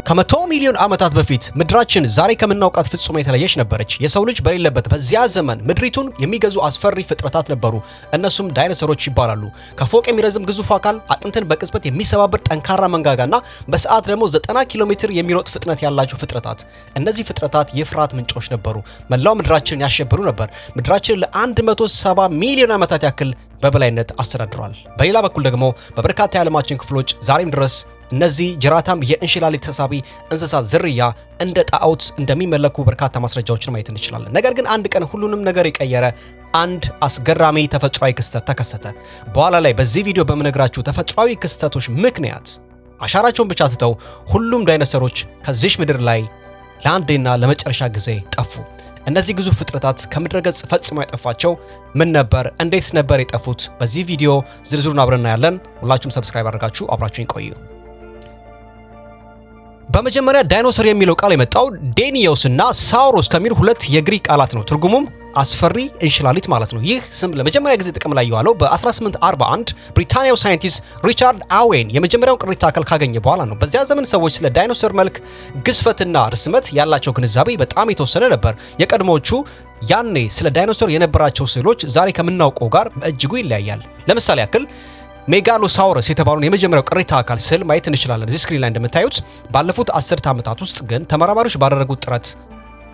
ከ100 ሚሊዮን ዓመታት በፊት ምድራችን ዛሬ ከምናውቃት ፍጹም የተለየች ነበረች። የሰው ልጅ በሌለበት በዚያ ዘመን ምድሪቱን የሚገዙ አስፈሪ ፍጥረታት ነበሩ። እነሱም ዳይኖሰሮች ይባላሉ። ከፎቅ የሚረዝም ግዙፍ አካል፣ አጥንትን በቅጽበት የሚሰባብር ጠንካራ መንጋጋና በሰዓት ደግሞ 90 ኪሎ ሜትር የሚሮጥ ፍጥነት ያላቸው ፍጥረታት። እነዚህ ፍጥረታት የፍርሃት ምንጮች ነበሩ። መላው ምድራችንን ያሸብሩ ነበር። ምድራችንን ለ170 ሚሊዮን ዓመታት ያክል በበላይነት አስተዳድሯል። በሌላ በኩል ደግሞ በበርካታ የዓለማችን ክፍሎች ዛሬም ድረስ እነዚህ ጅራታም የእንሽላሊት ተሳቢ እንስሳት ዝርያ እንደ ጣዖት እንደሚመለኩ በርካታ ማስረጃዎችን ማየት እንችላለን። ነገር ግን አንድ ቀን ሁሉንም ነገር የቀየረ አንድ አስገራሚ ተፈጥሯዊ ክስተት ተከሰተ። በኋላ ላይ በዚህ ቪዲዮ በምነግራችሁ ተፈጥሯዊ ክስተቶች ምክንያት አሻራቸውን ብቻ ትተው ሁሉም ዳይኖሰሮች ከዚህ ምድር ላይ ለአንዴና ለመጨረሻ ጊዜ ጠፉ። እነዚህ ግዙፍ ፍጥረታት ከምድረ ገጽ ፈጽሞ ያጠፋቸው ምን ነበር? እንዴትስ ነበር የጠፉት? በዚህ ቪዲዮ ዝርዝሩን አብረን እናያለን። ሁላችሁም ሰብስክራይብ አድርጋችሁ አብራችሁን ቆዩ። በመጀመሪያ ዳይኖሰር የሚለው ቃል የመጣው ዴኒዮስ እና ሳውሮስ ከሚሉ ሁለት የግሪክ ቃላት ነው። ትርጉሙም አስፈሪ እንሽላሊት ማለት ነው። ይህ ስም ለመጀመሪያ ጊዜ ጥቅም ላይ የዋለው በ1841 ብሪታንያው ሳይንቲስት ሪቻርድ አዌን የመጀመሪያውን ቅሪተ አካል ካገኘ በኋላ ነው። በዚያ ዘመን ሰዎች ስለ ዳይኖሰር መልክ፣ ግዝፈትና ርዝመት ያላቸው ግንዛቤ በጣም የተወሰነ ነበር። የቀድሞዎቹ ያኔ ስለ ዳይኖሰር የነበራቸው ስዕሎች ዛሬ ከምናውቀው ጋር በእጅጉ ይለያያል። ለምሳሌ ያክል ሜጋሎሳውረስ የተባለውን የመጀመሪያው ቅሪተ አካል ስዕል ማየት እንችላለን እዚህ ስክሪን ላይ እንደምታዩት። ባለፉት 10 ዓመታት ውስጥ ግን ተመራማሪዎች ባደረጉት ጥረት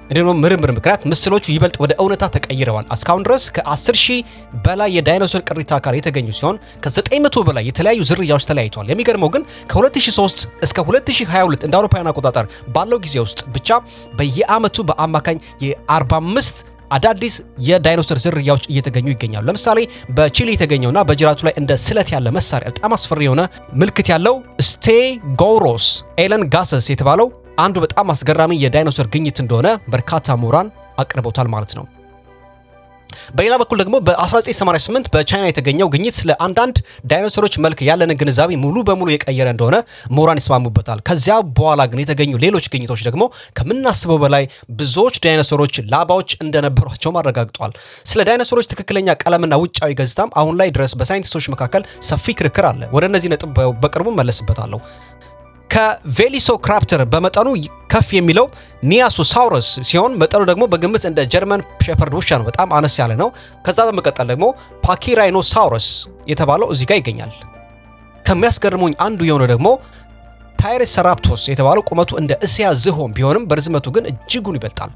እንዲሁም ምርምር ምክንያት ምስሎቹ ይበልጥ ወደ እውነታ ተቀይረዋል። እስካሁን ድረስ ከ10,000 በላይ የዳይኖሰር ቅሪተ አካል የተገኙ ሲሆን ከ900 በላይ የተለያዩ ዝርያዎች ተለያይተዋል። የሚገርመው ግን ከ2003 እስከ 2022 እንደ አውሮፓውያን አቆጣጠር ባለው ጊዜ ውስጥ ብቻ በየዓመቱ በአማካኝ የ45 አዳዲስ የዳይኖሰር ዝርያዎች እየተገኙ ይገኛሉ። ለምሳሌ በቺሊ የተገኘውና በጅራቱ ላይ እንደ ስለት ያለ መሳሪያ በጣም አስፈሪ የሆነ ምልክት ያለው ስቴጎሮስ ኤለንጋሰስ የተባለው አንዱ በጣም አስገራሚ የዳይኖሰር ግኝት እንደሆነ በርካታ ምሁራን አቅርበውታል ማለት ነው። በሌላ በኩል ደግሞ በ1988 በቻይና የተገኘው ግኝት ስለ አንዳንድ ዳይኖሰሮች መልክ ያለንን ግንዛቤ ሙሉ በሙሉ የቀየረ እንደሆነ ምሁራን ይስማሙበታል። ከዚያ በኋላ ግን የተገኙ ሌሎች ግኝቶች ደግሞ ከምናስበው በላይ ብዙዎች ዳይኖሰሮች ላባዎች እንደነበሯቸው አረጋግጧል። ስለ ዳይኖሰሮች ትክክለኛ ቀለምና ውጫዊ ገጽታም አሁን ላይ ድረስ በሳይንቲስቶች መካከል ሰፊ ክርክር አለ። ወደ እነዚህ ነጥብ በቅርቡ መለስበታለሁ። ከቬሎሲራፕተር በመጠኑ ከፍ የሚለው ኒያሶሳውረስ ሲሆን መጠኑ ደግሞ በግምት እንደ ጀርመን ሼፐርድ ውሻ ነው፣ በጣም አነስ ያለ ነው። ከዛ በመቀጠል ደግሞ ፓኪራይኖሳውረስ የተባለው እዚህ ጋር ይገኛል። ከሚያስገርሙኝ አንዱ የሆነ ደግሞ ታይሬሰራፕቶስ የተባለው ቁመቱ እንደ እስያ ዝሆን ቢሆንም በርዝመቱ ግን እጅጉን ይበልጣል።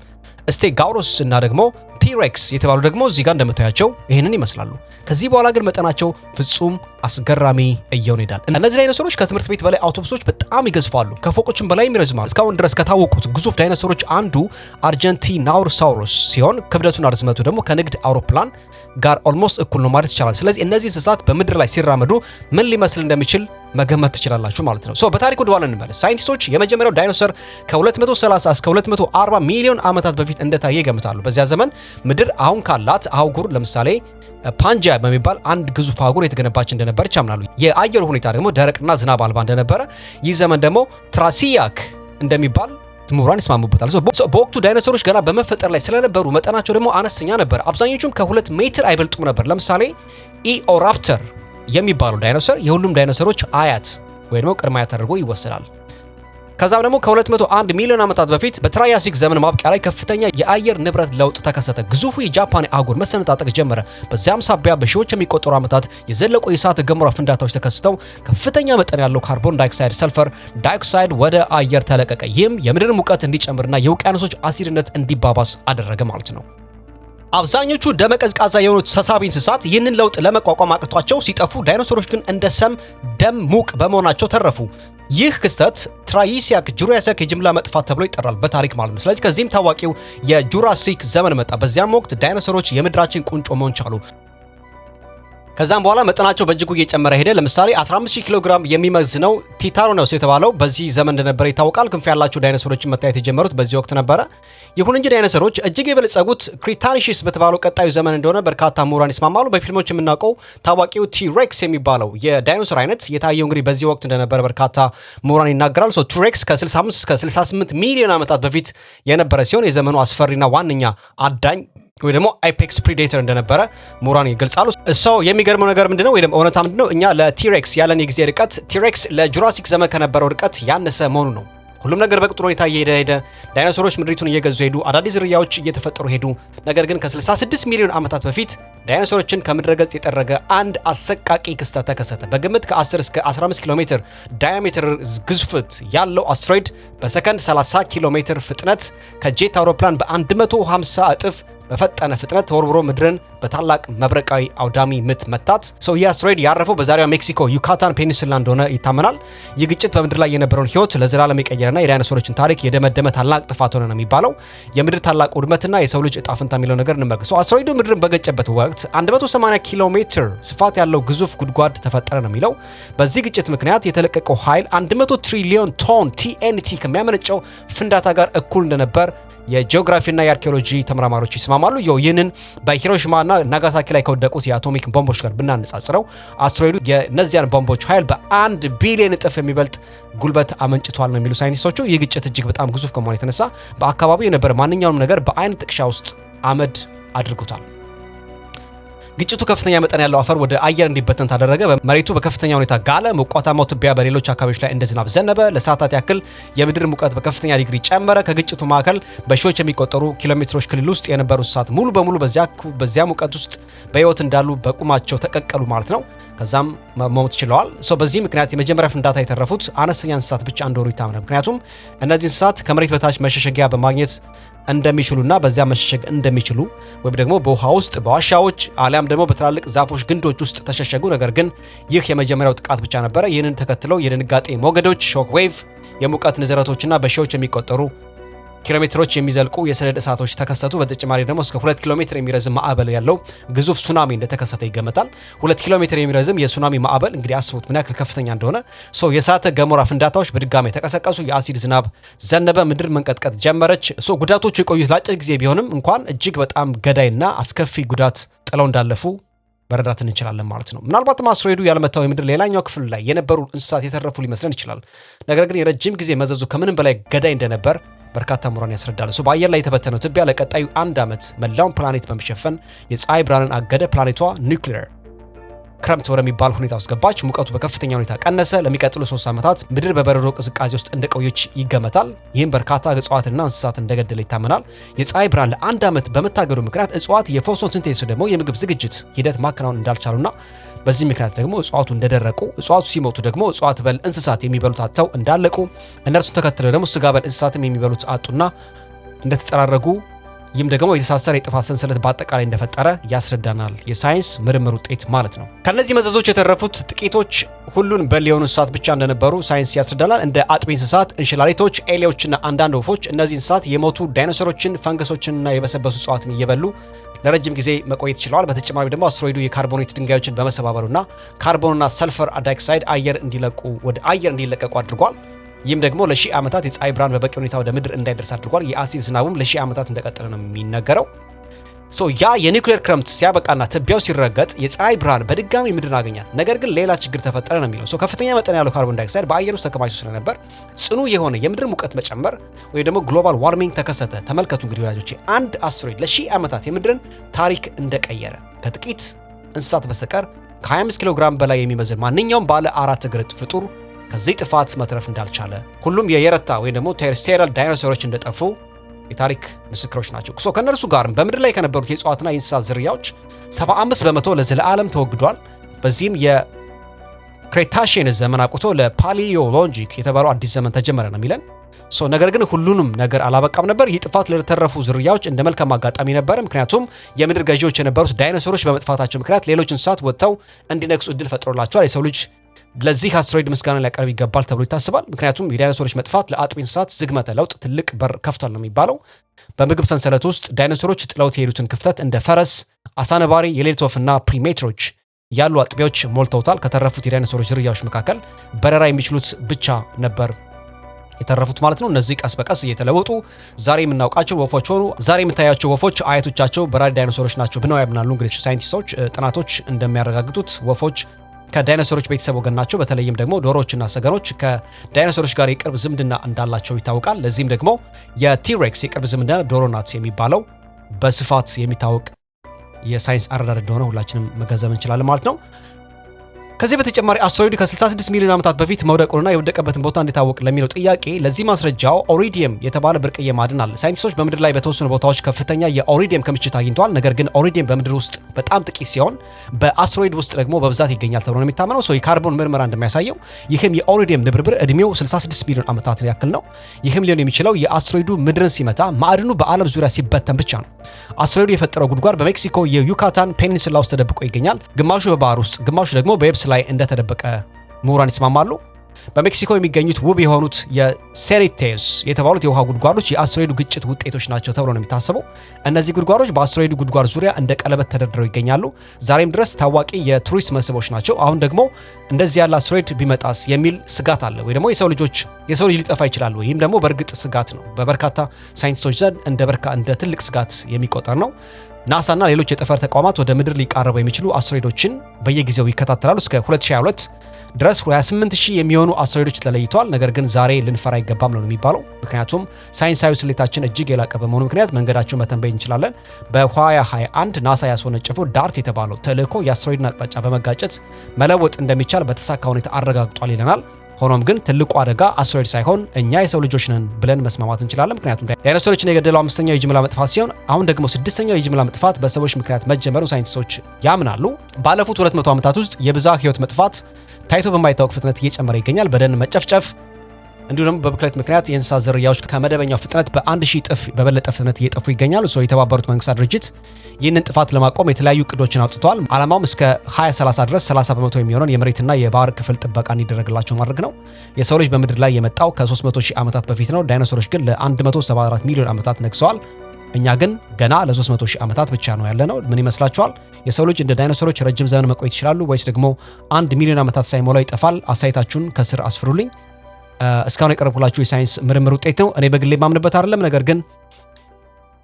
ስቴጋውሮስ እና ደግሞ ቲሬክስ የተባሉ ደግሞ እዚህ ጋር እንደምታያቸው ይህንን ይመስላሉ። ከዚህ በኋላ ግን መጠናቸው ፍጹም አስገራሚ እየሆነ ይሄዳል። እነዚህ ዳይኖሰሮች ከትምህርት ቤት በላይ አውቶቡሶች በጣም ይገዝፋሉ፣ ከፎቆችም በላይ ይረዝማሉ። እስካሁን ድረስ ከታወቁት ግዙፍ ዳይኖሰሮች አንዱ አርጀንቲናውሮሳውረስ ሲሆን ክብደቱና ርዝመቱ ደግሞ ከንግድ አውሮፕላን ጋር ኦልሞስት እኩል ነው ማለት ይቻላል። ስለዚህ እነዚህ እንስሳት በምድር ላይ ሲራመዱ ምን ሊመስል እንደሚችል መገመት ትችላላችሁ ማለት ነው። በታሪኩ ወደኋላ እንመለስ። ሳይንቲስቶች የመጀመሪያው ዳይኖሰር ከ230 እስከ 240 ሚሊዮን ዓመታት በፊት እንደታየ ይገምታሉ። በዚያ ዘመን ምድር አሁን ካላት አህጉር ለምሳሌ ፓንጂያ በሚባል አንድ ግዙፍ አህጉር የተገነባች እንደነበረች ያምናሉ። የአየሩ ሁኔታ ደግሞ ደረቅና ዝናብ አልባ እንደነበረ፣ ይህ ዘመን ደግሞ ትራሲያክ እንደሚባል ምሁራን ይስማሙበታል። በወቅቱ ዳይኖሰሮች ገና በመፈጠር ላይ ስለነበሩ መጠናቸው ደግሞ አነስተኛ ነበር። አብዛኞቹም ከ2 ሜትር አይበልጡም ነበር። ለምሳሌ ኢኦራፕተር የሚባለው ዳይኖሰር የሁሉም ዳይኖሰሮች አያት ወይ ደግሞ ቅድመ አያት ተደርጎ ይወሰዳል። ከዛም ደግሞ ከ201 ሚሊዮን ዓመታት በፊት በትራያሲክ ዘመን ማብቂያ ላይ ከፍተኛ የአየር ንብረት ለውጥ ተከሰተ። ግዙፉ የጃፓን አህጉር መሰነጣጠቅ ጀመረ። በዚያም ሳቢያ በሺዎች የሚቆጠሩ ዓመታት የዘለቁ የእሳተ ገሞራ ፍንዳታዎች ተከስተው ከፍተኛ መጠን ያለው ካርቦን ዳይኦክሳይድ፣ ሰልፈር ዳይኦክሳይድ ወደ አየር ተለቀቀ። ይህም የምድር ሙቀት እንዲጨምርና የውቅያኖሶች አሲድነት እንዲባባስ አደረገ ማለት ነው። አብዛኞቹ ደመ ቀዝቃዛ የሆኑት ተሳቢ እንስሳት ይህንን ለውጥ ለመቋቋም አቅቷቸው ሲጠፉ፣ ዳይኖሰሮች ግን እንደ ሰም ደም ሙቅ በመሆናቸው ተረፉ። ይህ ክስተት ትራይሲያክ ጁራሲክ የጅምላ መጥፋት ተብሎ ይጠራል በታሪክ ማለት ነው። ስለዚህ ከዚህም ታዋቂው የጁራሲክ ዘመን መጣ። በዚያም ወቅት ዳይኖሰሮች የምድራችን ቁንጮ መሆን ቻሉ። ከዛም በኋላ መጠናቸው በእጅጉ እየጨመረ ሄደ። ለምሳሌ 15000 ኪሎ ግራም የሚመዝነው ቲታኖሳውረስ የተባለው በዚህ ዘመን እንደነበረ ይታወቃል። ክንፍ ያላቸው ዳይኖሰሮችን መታየት የጀመሩት በዚህ ወቅት ነበረ። ይሁን እንጂ ዳይኖሰሮች እጅግ የበለጸጉት ክሪታኒሽስ በተባለው ቀጣዩ ዘመን እንደሆነ በርካታ ምሁራን ይስማማሉ። በፊልሞች የምናውቀው ታዋቂው ቲሬክስ የሚባለው የዳይኖሰር አይነት የታየው እንግዲህ በዚህ ወቅት እንደነበረ በርካታ ምሁራን ይናገራሉ። ቲሬክስ ከ65 እስከ 68 ሚሊዮን ዓመታት በፊት የነበረ ሲሆን የዘመኑ አስፈሪና ዋነኛ አዳኝ ወይ ደግሞ አይፔክስ ፕሪዴተር እንደነበረ ምሁራን ይገልጻሉ። ሰው የሚገርመው ነገር ምንድነው ወይ ደግሞ እውነታ ምንድነው? እኛ ለቲሬክስ ያለን የጊዜ ርቀት ቲሬክስ ለጁራሲክ ዘመን ከነበረው ርቀት ያነሰ መሆኑ ነው። ሁሉም ነገር በጥሩ ሁኔታ እየሄደ ዳይኖሰሮች ምድሪቱን እየገዙ ሄዱ። አዳዲስ ዝርያዎች እየተፈጠሩ ሄዱ። ነገር ግን ከ66 ሚሊዮን ዓመታት በፊት ዳይኖሰሮችን ከምድረ ገጽ የጠረገ አንድ አሰቃቂ ክስተት ተከሰተ። በግምት ከ10 እስከ 15 ኪሎ ሜትር ዳያሜትር ግዝፈት ያለው አስትሮይድ በሰከንድ 30 ኪሎ ሜትር ፍጥነት ከጄት አውሮፕላን በ150 እጥፍ በፈጠነ ፍጥነት ተወርውሮ ምድርን በታላቅ መብረቃዊ አውዳሚ ምት መታት። ይህ አስትሮይድ ያረፈው በዛሬዋ ሜክሲኮ ዩካታን ፔኒንሱላ እንደሆነ ይታመናል። ይህ ግጭት በምድር ላይ የነበረውን ሕይወት ለዘላለም የቀየረና የዳይኖሰሮችን ታሪክ የደመደመ ታላቅ ጥፋት ሆነ ነው የሚባለው። የምድር ታላቅ ውድመትና የሰው ልጅ እጣ ፈንታ የሚለው ነገር እንመልከት። አስትሮይዱ ምድርን በገጨበት ወቅት 180 ኪሎ ሜትር ስፋት ያለው ግዙፍ ጉድጓድ ተፈጠረ ነው የሚለው። በዚህ ግጭት ምክንያት የተለቀቀው ኃይል 100 ትሪሊዮን ቶን ቲኤንቲ ከሚያመነጨው ፍንዳታ ጋር እኩል እንደነበር የጂኦግራፊና የአርኪኦሎጂ ተመራማሪዎች ይስማማሉ። ይህንን በሂሮሺማና ናጋሳኪ ላይ ከወደቁት የአቶሚክ ቦምቦች ጋር ብናነጻጽረው አስትሮይዱ የነዚያን ቦምቦች ኃይል በ1 ቢሊዮን እጥፍ የሚበልጥ ጉልበት አመንጭቷል ነው የሚሉ ሳይንቲስቶቹ። ይህ ግጭት እጅግ በጣም ግዙፍ ከመሆኑ የተነሳ በአካባቢው የነበረ ማንኛውንም ነገር በአይን ጥቅሻ ውስጥ አመድ አድርጎታል። ግጭቱ ከፍተኛ መጠን ያለው አፈር ወደ አየር እንዲበተን ታደረገ። መሬቱ በከፍተኛ ሁኔታ ጋለ። ሞቃታማው ትቢያ በሌሎች አካባቢዎች ላይ እንደ ዝናብ ዘነበ። ለሰዓታት ያክል የምድር ሙቀት በከፍተኛ ዲግሪ ጨመረ። ከግጭቱ ማዕከል በሺዎች የሚቆጠሩ ኪሎሜትሮች ክልል ውስጥ የነበሩ እንስሳት ሙሉ በሙሉ በዚያ ሙቀት ውስጥ በህይወት እንዳሉ በቁማቸው ተቀቀሉ ማለት ነው። ከዛም መሞት ችለዋል። በዚህ ምክንያት የመጀመሪያ ፍንዳታ የተረፉት አነስተኛ እንስሳት ብቻ እንደሆኑ ይታመናል። ምክንያቱም እነዚህ እንስሳት ከመሬት በታች መሸሸጊያ በማግኘት እንደሚችሉና በዚያ መሸሸግ እንደሚችሉ ወይም ደግሞ በውሃ ውስጥ በዋሻዎች አሊያም ደግሞ በትላልቅ ዛፎች ግንዶች ውስጥ ተሸሸጉ። ነገር ግን ይህ የመጀመሪያው ጥቃት ብቻ ነበረ። ይህንን ተከትለው የድንጋጤ ሞገዶች፣ ሾክ ዌቭ፣ የሙቀት ንዝረቶችና በሺዎች የሚቆጠሩ ኪሎሜትሮች የሚዘልቁ የሰደድ እሳቶች ተከሰቱ። በተጨማሪ ደግሞ እስከ 2 ኪሎ ሜትር የሚረዝም ማዕበል ያለው ግዙፍ ሱናሚ እንደተከሰተ ይገመታል። 2 ኪሎ ሜትር የሚረዝም የሱናሚ ማዕበል እንግዲህ አስቡት ምን ያክል ከፍተኛ እንደሆነ። የእሳተ ገሞራ ፍንዳታዎች በድጋሚ ተቀሰቀሱ። የአሲድ ዝናብ ዘነበ። ምድር መንቀጥቀጥ ጀመረች። ጉዳቶቹ የቆዩት ለአጭር ጊዜ ቢሆንም እንኳን እጅግ በጣም ገዳይና አስከፊ ጉዳት ጥለው እንዳለፉ መረዳት እንችላለን ማለት ነው። ምናልባትም አስትሮይዱ ያልመታው የምድር ሌላኛው ክፍል ላይ የነበሩ እንስሳት የተረፉ ሊመስለን ይችላል። ነገር ግን የረጅም ጊዜ መዘዙ ከምንም በላይ ገዳይ እንደነበር በርካታ ምሁራን ያስረዳሉ። በአየር ላይ የተበተነው ትቢያ ለቀጣዩ 1 ዓመት መላውን ፕላኔት በመሸፈን የፀሐይ ብርሃንን አገደ። ፕላኔቷ ኒውክሊየር ክረምት ወደሚባል ሁኔታ ውስጥ ገባች። ሙቀቱ በከፍተኛ ሁኔታ ቀነሰ። ለሚቀጥሉ 3 ዓመታት ምድር በበረዶ ቅዝቃዜ ውስጥ እንደቆየች ይገመታል። ይህም በርካታ እጽዋትና እንስሳት እንደገደለ ይታመናል። የፀሐይ ብርሃን ለ1 ዓመት በመታገዱ ምክንያት እጽዋት የፎቶሲንቴሲስ ደግሞ የምግብ ዝግጅት ሂደት ማከናወን እንዳልቻሉና በዚህ ምክንያት ደግሞ እጽዋቱ እንደደረቁ፣ እጽዋቱ ሲሞቱ ደግሞ እጽዋት በል እንስሳት የሚበሉት አጥተው እንዳለቁ፣ እነርሱን ተከትለው ደግሞ ስጋ በል እንስሳትም የሚበሉት አጡና እንደተጠራረጉ፣ ይህም ደግሞ የተሳሰረ የጥፋት ሰንሰለት በአጠቃላይ እንደፈጠረ ያስረዳናል። የሳይንስ ምርምር ውጤት ማለት ነው። ከነዚህ መዘዞች የተረፉት ጥቂቶች ሁሉን በል የሆኑ እንስሳት ብቻ እንደነበሩ ሳይንስ ያስረዳናል። እንደ አጥቢ እንስሳት፣ እንሽላሊቶች፣ ኤሌዎችና አንዳንድ ወፎች። እነዚህ እንስሳት የሞቱ ዳይኖሰሮችን፣ ፈንገሶችንና የበሰበሱ እጽዋትን እየበሉ ለረጅም ጊዜ መቆየት ችለዋል። በተጨማሪ ደግሞ አስትሮይዱ የካርቦኔት ድንጋዮችን በመሰባበሩና ካርቦንና ሰልፈር ዳይኦክሳይድ ወደ አየር እንዲለቀቁ አድርጓል። ይህም ደግሞ ለሺህ ዓመታት የፀሐይ ብርሃን በበቂ ሁኔታ ወደ ምድር እንዳይደርስ አድርጓል። የአሲድ ዝናቡም ለሺህ ዓመታት እንደቀጠለ ነው የሚነገረው። ያ የኒውክሌር ክረምት ሲያበቃና ትቢያው ሲረገጥ የፀሐይ ብርሃን በድጋሚ ምድርን አገኛት። ነገር ግን ሌላ ችግር ተፈጠረ ነው የሚለው። ከፍተኛ መጠን ያለው ካርቦን ዳይኦክሳይድ በአየር ውስጥ ተከማችቶ ስለነበር ጽኑ የሆነ የምድር ሙቀት መጨመር ወይ ደግሞ ግሎባል ዋርሚንግ ተከሰተ። ተመልከቱ እንግዲህ ወዳጆቼ፣ አንድ አስትሮይድ ለሺህ ዓመታት የምድርን ታሪክ እንደቀየረ ከጥቂት እንስሳት በስተቀር ከ25 ኪሎ ግራም በላይ የሚመዝን ማንኛውም ባለ 4 እግር ፍጡር ከዚህ ጥፋት መትረፍ እንዳልቻለ፣ ሁሉም የየረታ ወይ ደግሞ ቴሬስቴሪያል ዳይኖሰሮች እንደጠፉ የታሪክ ምስክሮች ናቸው። ከነርሱ ጋርም በምድር ላይ ከነበሩት የእጽዋትና የእንስሳት ዝርያዎች 75 በመቶ ለዘለዓለም ተወግዷል። በዚህም የክሬታሺየስ ዘመን አቁቶ ለፓሊዮሎጂክ የተባለው አዲስ ዘመን ተጀመረ ነው የሚለን። ነገር ግን ሁሉንም ነገር አላበቃም ነበር። ይህ ጥፋት ለተረፉ ዝርያዎች እንደ መልካም አጋጣሚ ነበር። ምክንያቱም የምድር ገዢዎች የነበሩት ዳይኖሰሮች በመጥፋታቸው ምክንያት ሌሎች እንስሳት ወጥተው እንዲነግሱ እድል ፈጥሮላቸዋል። የሰው ልጅ ለዚህ አስትሮይድ ምስጋና ሊያቀርብ ይገባል ተብሎ ይታሰባል። ምክንያቱም የዳይኖሰሮች መጥፋት ለአጥቢ እንስሳት ዝግመተ ለውጥ ትልቅ በር ከፍቷል ነው የሚባለው። በምግብ ሰንሰለት ውስጥ ዳይኖሰሮች ጥለውት የሄዱትን ክፍተት እንደ ፈረስ፣ አሳነባሪ፣ የሌሊት ወፍና ፕሪሜትሮች ያሉ አጥቢዎች ሞልተውታል። ከተረፉት የዳይኖሰሮች ዝርያዎች መካከል በረራ የሚችሉት ብቻ ነበር የተረፉት ማለት ነው። እነዚህ ቀስ በቀስ እየተለወጡ ዛሬ የምናውቃቸው ወፎች ሆኑ። ዛሬ የምታያቸው ወፎች አያቶቻቸው በራሪ ዳይኖሰሮች ናቸው ብለው ያምናሉ። እንግዲህ ሳይንቲስቶች ጥናቶች እንደሚያረጋግጡት ወፎች ከዳይኖሰሮች ቤተሰብ ወገን ናቸው። በተለይም ደግሞ ዶሮዎችና ሰገኖች ከዳይኖሰሮች ጋር የቅርብ ዝምድና እንዳላቸው ይታወቃል። ለዚህም ደግሞ የቲሬክስ የቅርብ ዝምድና ዶሮ ናት የሚባለው በስፋት የሚታወቅ የሳይንስ አረዳድ እንደሆነ ሁላችንም መገንዘብ እንችላለን ማለት ነው። ከዚህ በተጨማሪ አስትሮይዱ ከ66 ሚሊዮን ዓመታት በፊት መውደቁንና የወደቀበትን ቦታ እንዲታወቅ ለሚለው ጥያቄ ለዚህ ማስረጃው ኦሪዲየም የተባለ ብርቅዬ ማዕድን አለ። ሳይንቲስቶች በምድር ላይ በተወሰኑ ቦታዎች ከፍተኛ የኦሪዲየም ክምችት አግኝተዋል። ነገር ግን ኦሪዲየም በምድር ውስጥ በጣም ጥቂት ሲሆን በአስትሮይድ ውስጥ ደግሞ በብዛት ይገኛል ተብሎ ነው የሚታመነው። የካርቦን ምርመራ እንደሚያሳየው ይህም የኦሪዲየም ንብርብር እድሜው 66 ሚሊዮን ዓመታት ያክል ነው። ይህም ሊሆን የሚችለው የአስትሮይዱ ምድርን ሲመታ ማዕድኑ በዓለም ዙሪያ ሲበተን ብቻ ነው። አስትሮይዱ የፈጠረው ጉድጓድ በሜክሲኮ የዩካታን ፔኒንሱላ ውስጥ ተደብቆ ይገኛል። ግማሹ በባህር ውስጥ፣ ግማሹ ደግሞ በየብስ ላይ እንደተደበቀ ምሁራን ይስማማሉ። በሜክሲኮ የሚገኙት ውብ የሆኑት የሴሪቴስ የተባሉት የውሃ ጉድጓዶች የአስትሮይዱ ግጭት ውጤቶች ናቸው ተብሎ ነው የሚታሰበው። እነዚህ ጉድጓዶች በአስትሮይዱ ጉድጓድ ዙሪያ እንደ ቀለበት ተደርድረው ይገኛሉ። ዛሬም ድረስ ታዋቂ የቱሪስት መስህቦች ናቸው። አሁን ደግሞ እንደዚህ ያለ አስትሮይድ ቢመጣስ የሚል ስጋት አለ ወይ ደግሞ የሰው ልጅ ሊጠፋ ይችላል ወይ? ይህም ደግሞ በእርግጥ ስጋት ነው። በበርካታ ሳይንቲስቶች ዘንድ እንደ ትልቅ ስጋት የሚቆጠር ነው። ናሳና ሌሎች የጠፈር ተቋማት ወደ ምድር ሊቃረቡ የሚችሉ አስትሮይዶችን በየጊዜው ይከታተላሉ። እስከ 2022 ድረስ 28000 የሚሆኑ አስትሮይዶች ተለይተዋል። ነገር ግን ዛሬ ልንፈራ አይገባም ነው የሚባለው። ምክንያቱም ሳይንሳዊ ስሌታችን እጅግ የላቀ በመሆኑ ምክንያት መንገዳቸውን መተንበይ እንችላለን። በ2021 ናሳ ያስወነጨፈው ዳርት የተባለው ተልእኮ የአስትሮይድን አቅጣጫ በመጋጨት መለወጥ እንደሚቻል በተሳካ ሁኔታ አረጋግጧል ይለናል። ሆኖም ግን ትልቁ አደጋ አስትሮይድ ሳይሆን እኛ የሰው ልጆች ነን ብለን መስማማት እንችላለን። ምክንያቱም ዳይኖሰሮችን የገደለው 5ኛው የጅምላ መጥፋት ሲሆን አሁን ደግሞ 6ኛው የጅምላ መጥፋት በሰዎች ምክንያት መጀመሩ ሳይንቲስቶች ያምናሉ። ባለፉት 200 ዓመታት ውስጥ የብዝሃ ሕይወት መጥፋት ታይቶ በማይታወቅ ፍጥነት እየጨመረ ይገኛል። በደን መጨፍጨፍ እንዲሁም ደግሞ በብክለት ምክንያት የእንስሳት ዝርያዎች ከመደበኛው ፍጥነት በ1000 እጥፍ በበለጠ ፍጥነት እየጠፉ ይገኛሉ። የተባበሩት መንግስታት ድርጅት ይህንን ጥፋት ለማቆም የተለያዩ እቅዶችን አውጥተዋል። ዓላማውም እስከ 2030 ድረስ 30% የሚሆነውን የመሬትና የባህር ክፍል ጥበቃ እንዲደረግላቸው ማድረግ ነው። የሰው ልጅ በምድር ላይ የመጣው ከ300,000 ዓመታት በፊት ነው። ዳይኖሰሮች ግን ለ174 ሚሊዮን ዓመታት ነግሰዋል። እኛ ግን ገና ለ300,000 ዓመታት ብቻ ነው ያለነው። ምን ይመስላችኋል? የሰው ልጅ እንደ ዳይኖሰሮች ረጅም ዘመን መቆየት ይችላሉ ወይስ ደግሞ 1 ሚሊዮን ዓመታት ሳይሞላው ይጠፋል? አስተያየታችሁን ከስር አስፍሩልኝ። እስካሁን የቀረብኩላችሁ የሳይንስ ምርምር ውጤት ነው። እኔ በግሌ ማምንበት አይደለም። ነገር ግን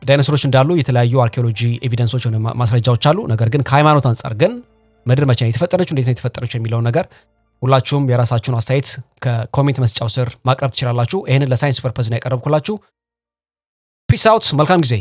ዳይኖሰሮች እንዳሉ የተለያዩ አርኪኦሎጂ ኤቪደንሶች ሆነ ማስረጃዎች አሉ። ነገር ግን ከሃይማኖት አንጻር ግን ምድር መቼ ነው የተፈጠረችው፣ እንዴት ነው የተፈጠረችው የሚለውን ነገር ሁላችሁም የራሳችሁን አስተያየት ከኮሜንት መስጫው ስር ማቅረብ ትችላላችሁ። ይህንን ለሳይንስ ፐርፐዝ ነው ያቀረብኩላችሁ። ፒስ አውት። መልካም ጊዜ